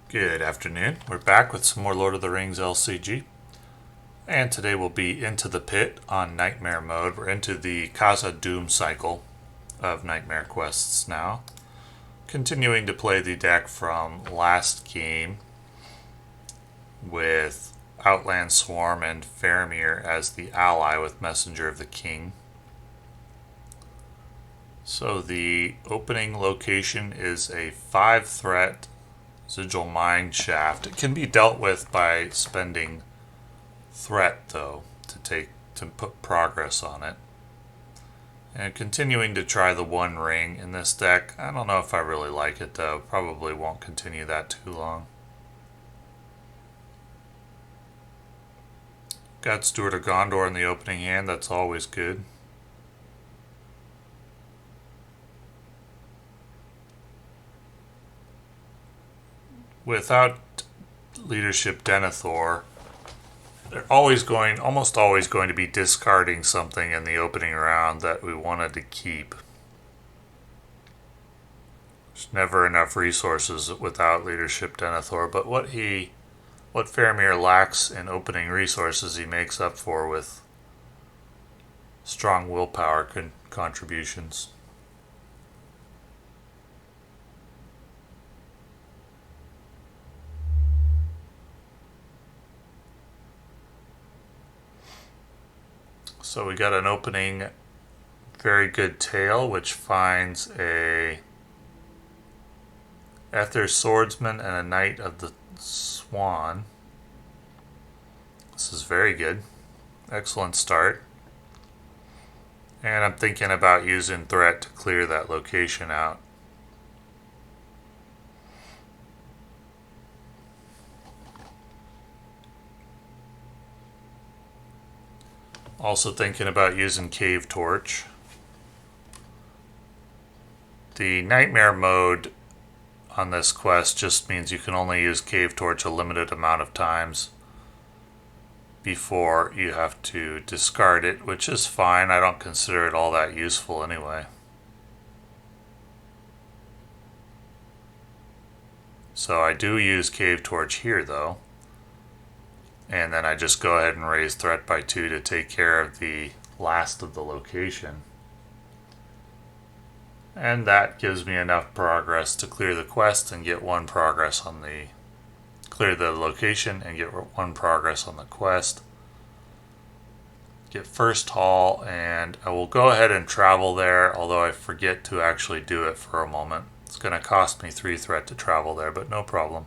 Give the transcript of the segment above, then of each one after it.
Good afternoon. We're back with some more Lord of the Rings LCG. And today we'll be into the pit on Nightmare mode. We're into the Khazad-dûm cycle of Nightmare quests now. Continuing to play the deck from last game with Outland Swarm and Faramir as the ally with Messenger of the King. So the opening location is a 5-threat Sigil Mine Shaft. It can be dealt with by spending threat, though, to put progress on it. And continuing to try the One Ring in this deck. I don't know if I really like it, though. Probably won't continue that too long. Got Steward of Gondor in the opening hand. That's always good. Without leadership Denethor, they're almost always going to be discarding something in the opening round that we wanted to keep. There's never enough resources without leadership Denethor, but what Faramir lacks in opening resources, he makes up for with strong willpower contributions. So we got an opening very good tail, which finds a Ethir Swordsman and a Knight of the Swan. This is very good. Excellent start. And I'm thinking about using threat to clear that location out. Also thinking about using Cave Torch. The Nightmare mode on this quest just means you can only use Cave Torch a limited amount of times before you have to discard it, which is fine. I don't consider it all that useful anyway. So I do use Cave Torch here, though. And then I just go ahead and raise threat by 2 to take care of the last of the location. And that gives me enough progress to clear the quest and get 1 progress on the... clear the location and get 1 progress on the quest. Get first haul, and I will go ahead and travel there, although I forget to actually do it for a moment. It's going to cost me 3 threat to travel there, but no problem.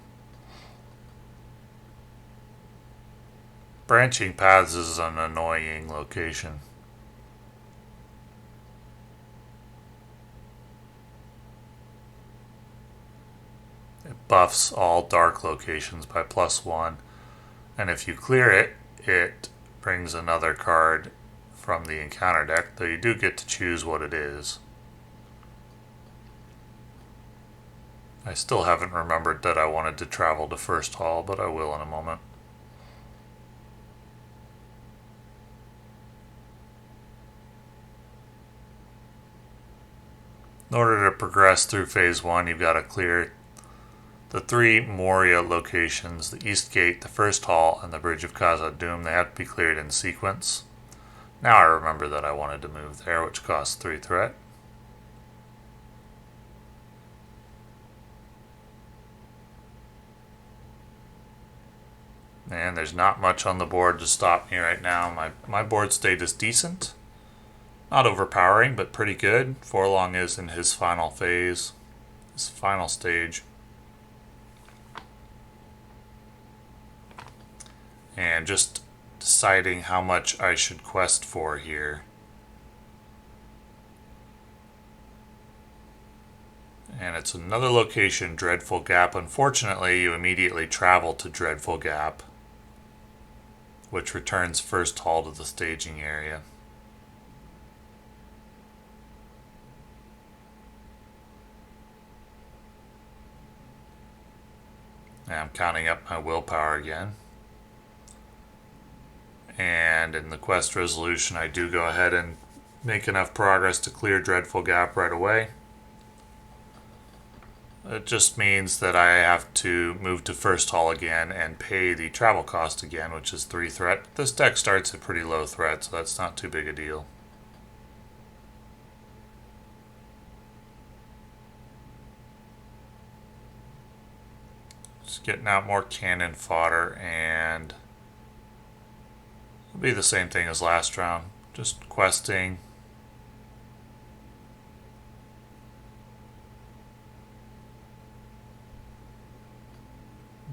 Branching Paths is an annoying location. It buffs all dark locations by +1. And if you clear it, it brings another card from the encounter deck, though you do get to choose what it is. I still haven't remembered that I wanted to travel to First Hall, but I will in a moment. In order to progress through Phase 1, you've got to clear the 3 Moria locations, the East Gate, the First Hall, and the Bridge of Khazad-dûm. They have to be cleared in sequence. Now I remember that I wanted to move there, which costs 3 threat. And there's not much on the board to stop me right now. My board state is decent. Not overpowering, but pretty good. Forlong is in his final phase, his final stage. And just deciding how much I should quest for here. And it's another location, Dreadful Gap. Unfortunately, you immediately travel to Dreadful Gap, which returns First Hall to the staging area. Now I'm counting up my willpower again. And in the quest resolution, I do go ahead and make enough progress to clear Dreadful Gap right away. It just means that I have to move to first hall again and pay the travel cost again, which is 3 threat. This deck starts at pretty low threat, so that's not too big a deal. Just getting out more cannon fodder, and it'll be the same thing as last round. Just questing.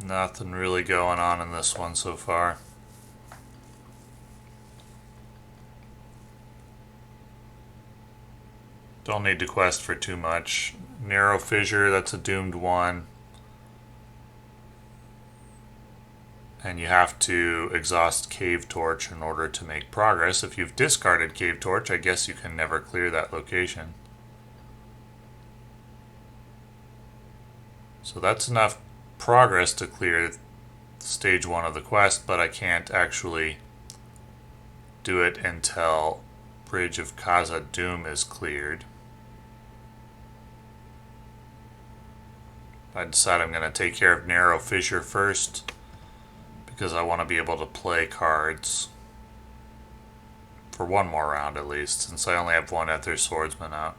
Nothing really going on in this one so far. Don't need to quest for too much. Narrow Fissure, that's a doomed one. And you have to exhaust Cave Torch in order to make progress. If you've discarded Cave Torch, I guess you can never clear that location. So that's enough progress to clear stage 1 of the quest, but I can't actually do it until Bridge of Khazad-dûm is cleared. I decide I'm going to take care of Narrow Fissure first, because I want to be able to play cards for one more round at least, since I only have one Ethir Swordsman out.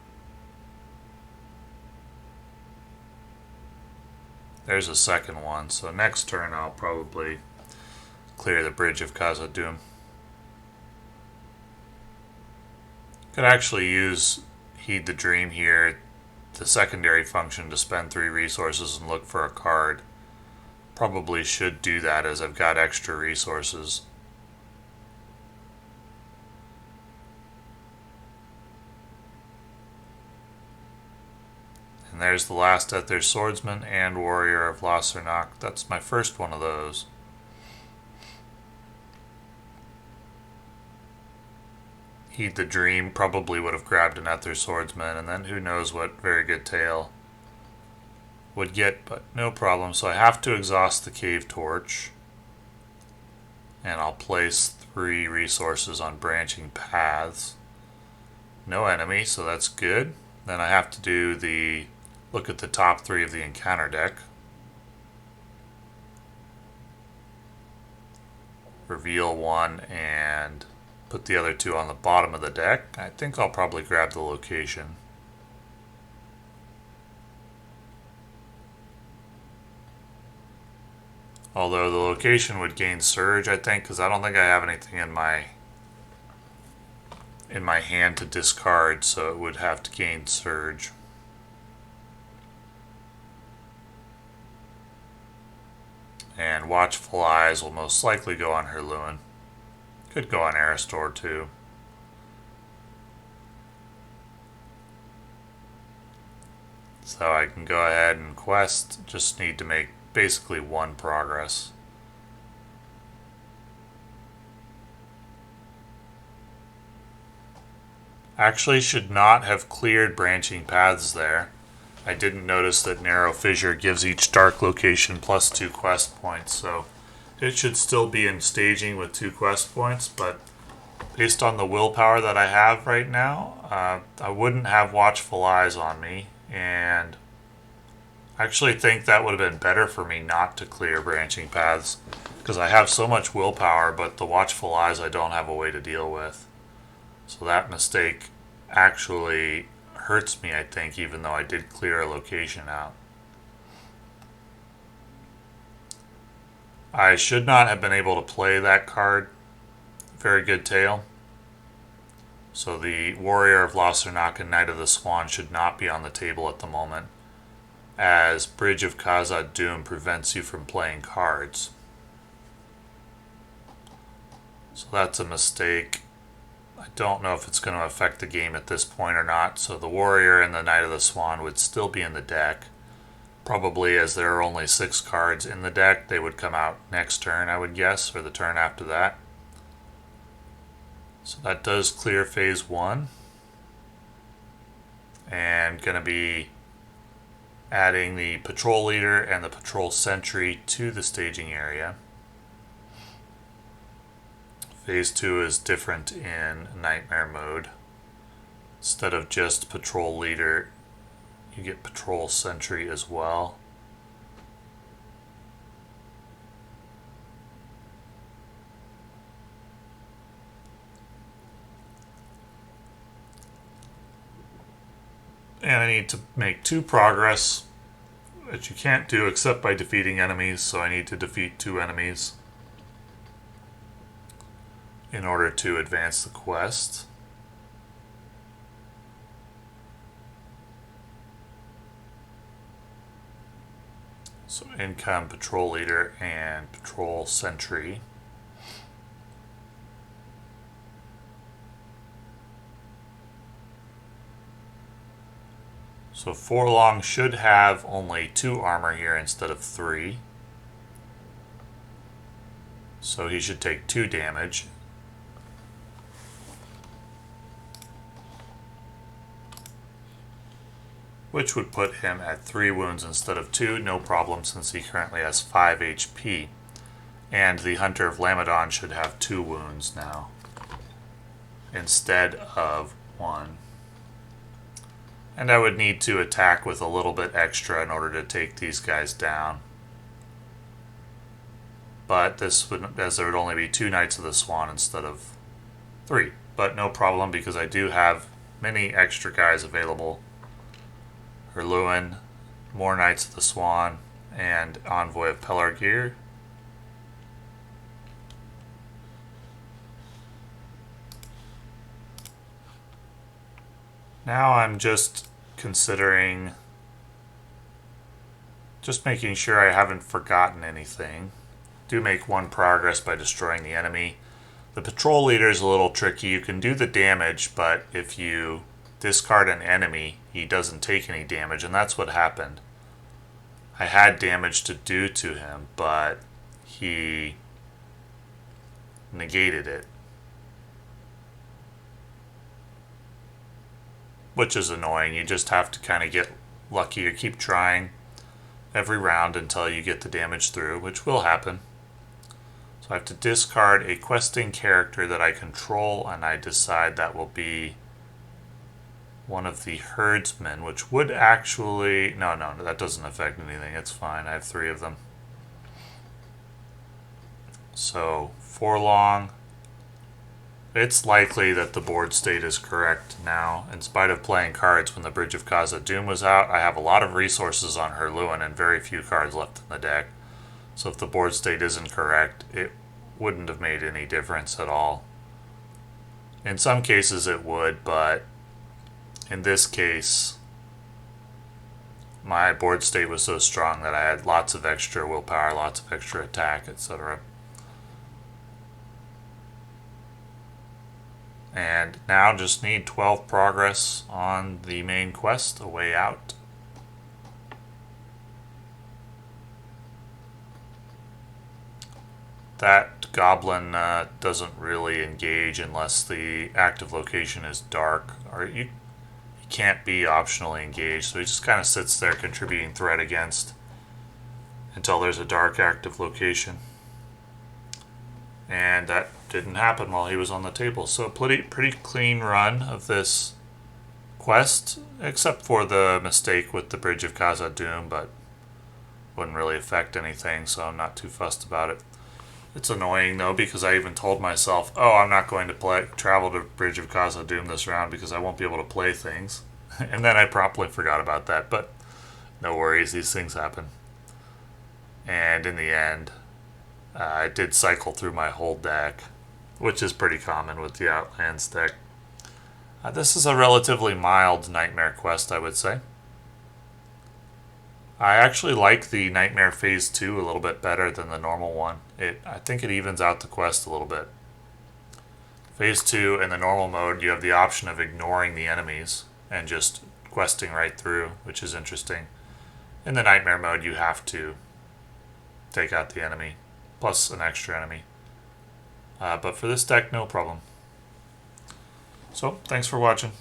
There's a second one, so next turn I'll probably clear the Bridge of Khazad-dûm. Could actually use Heed the Dream here, the secondary function, to spend 3 resources and look for a card. Probably should do that as I've got extra resources. And there's the last Ethir Swordsman and Warrior of Lossarnach. That's my first one of those. Heed the Dream probably would have grabbed an Ethir Swordsman, and then who knows what Very Good Tale would get, but no problem. So I have to exhaust the Cave Torch, and I'll place 3 resources on Branching Paths. No enemy, so that's good. Then I have to do the look at the top 3 of the encounter deck. Reveal 1 and put the other 2 on the bottom of the deck. I think I'll probably grab the location. Although the location would gain Surge, I think, because I don't think I have anything in my hand to discard, so it would have to gain Surge. And Watchful Eyes will most likely go on Hirluin. Could go on Erestor too. So I can go ahead and quest, just need to make basically 1 progress. Actually should not have cleared Branching Paths there. I didn't notice that Narrow Fissure gives each dark location plus 2 quest points, so it should still be in staging with 2 quest points, but based on the willpower that I have right now, I wouldn't have Watchful Eyes on me, and I actually think that would have been better for me not to clear Branching Paths, because I have so much willpower, but the Watchful Eyes I don't have a way to deal with. So that mistake actually hurts me, I think, even though I did clear a location out. I should not have been able to play that card, Very Good Tale. So the Warrior of Lossarnach and Knight of the Swan should not be on the table at the moment, as Bridge of Khazad-dûm prevents you from playing cards. So that's a mistake. I don't know if it's going to affect the game at this point or not, so the Warrior and the Knight of the Swan would still be in the deck. Probably, as there are only 6 cards in the deck, they would come out next turn, I would guess, or the turn after that. So that does clear phase 1. And going to be adding the Patrol Leader and the Patrol Sentry to the staging area. Phase 2 is different in Nightmare mode. Instead of just Patrol Leader, You get patrol sentry as well. And I need to make 2 progress, which you can't do except by defeating enemies, so I need to defeat 2 enemies in order to advance the quest. So in come patrol leader and patrol sentry. So Forlong should have only 2 armor here instead of 3. So he should take 2 damage. Which would put him at 3 wounds instead of 2, no problem since he currently has 5 HP. And the Hunter of Lamedon should have 2 wounds now, instead of 1. And I would need to attack with a little bit extra in order to take these guys down. But this would, as there would only be 2 Knights of the Swan instead of 3. But no problem because I do have many extra guys available. Hirluin, more Knights of the Swan, and Envoy of Pelargir. Now I'm just considering, just making sure I haven't forgotten anything. Do make 1 progress by destroying the enemy. The patrol leader is a little tricky. You can do the damage, but if you discard an enemy, he doesn't take any damage, and that's what happened. I had damage to do to him, but he negated it. Which is annoying. You just have to kind of get lucky or keep trying every round until you get the damage through, which will happen. So I have to discard a questing character that I control, and I decide that will be one of the Herdsmen, which would actually... No, that doesn't affect anything. It's fine. I have 3 of them. So, Forlong. It's likely that the board state is correct now. In spite of playing cards when the Bridge of Khazad-dûm was out, I have a lot of resources on Hirluin and very few cards left in the deck. So if the board state isn't correct, it wouldn't have made any difference at all. In some cases it would, but in this case, my board state was so strong that I had lots of extra willpower, lots of extra attack, etc. And now just need 12 progress on the main quest, A Way Out. That goblin doesn't really engage unless the active location is dark, or you can't be optionally engaged, so he just kind of sits there contributing threat against until there's a dark active location. And that didn't happen while he was on the table. So pretty clean run of this quest, except for the mistake with the Bridge of Khazad-dûm, but wouldn't really affect anything, so I'm not too fussed about it. It's annoying though, because I even told myself, oh, I'm not going to travel to Bridge of Khazad-dûm this round because I won't be able to play things. And then I promptly forgot about that, but no worries, these things happen. And in the end, I did cycle through my whole deck, which is pretty common with the Outlands deck. This is a relatively mild Nightmare quest, I would say. I actually like the Nightmare Phase 2 a little bit better than the normal one. I think it evens out the quest a little bit. Phase 2, in the normal mode, you have the option of ignoring the enemies and just questing right through, which is interesting. In the Nightmare mode, you have to take out the enemy, plus an extra enemy. But for this deck, no problem. So, thanks for watching.